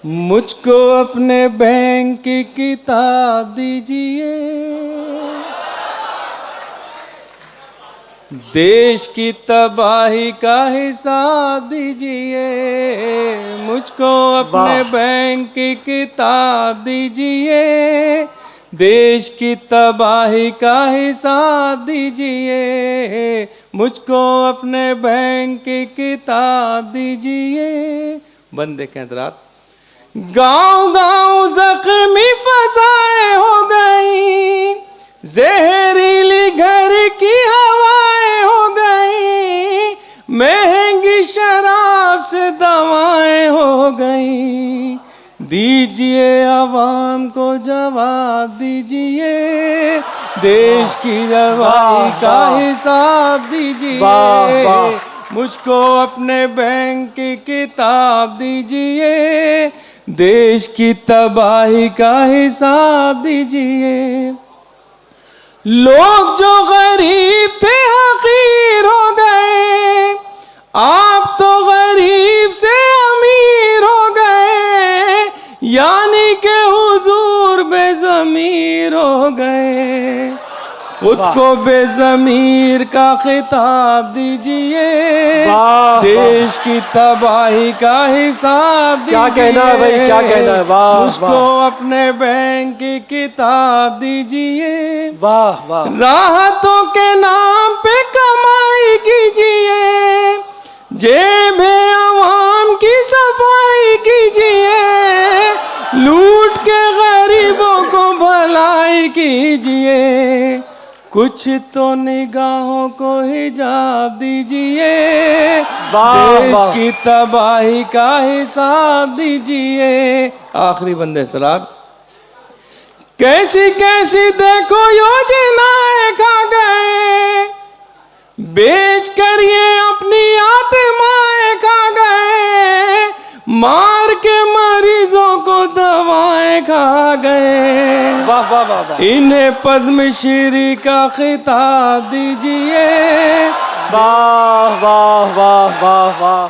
मुझको अपने बैंक की किताब दीजिए, देश की तबाही का हिसाब दीजिए। मुझको अपने बैंक की किताब दीजिए, देश की तबाही का हिसाब दीजिए। मुझको अपने बैंक की किताब दीजिए। बंदे के हजरात, गांव गांव जख्मी फसाएं हो गई, जहरीली घर की हवाएं हो गई, महंगी शराब से दवाएं हो गई। दीजिए आवाम को जवाब दीजिए, देश की तबाही का हिसाब दीजिए। मुझको अपने बैंक की किताब दीजिए, देश की तबाही का हिसाब दीजिए। लोग जो गरीब थे हकीर हो गए, आप तो गरीब से अमीर हो गए, यानी के हुजूर बेज़मीर हो गए। खुद को बेज़मीर का खिताब दीजिए, देश की तबाही का हिसाब दीजिए। क्या कहना है भाई, क्या कहना है? वाह, मुझको अपने बैंक की किताब दीजिए। वाह वाह। राहतों के नाम पे कमाई कीजिए, जेब आवाम की सफाई कीजिए, लूट के गरीबों को भलाई कीजिए। कुछ तो निगाहों को हिजाब दीजिए, देश की तबाही का हिसाब दीजिए। आखिरी बंदे सलाम, कैसी कैसी देखो योजनाएं खा गए, बेच कर ये अपनी आत्माएं खा गए, मार के मरीजों को दवाएं खा गए। वाह वाह वाह वाह। इन्हें पद्मश्री का खिताब दीजिए। वाह वाह वाह वाह वाह।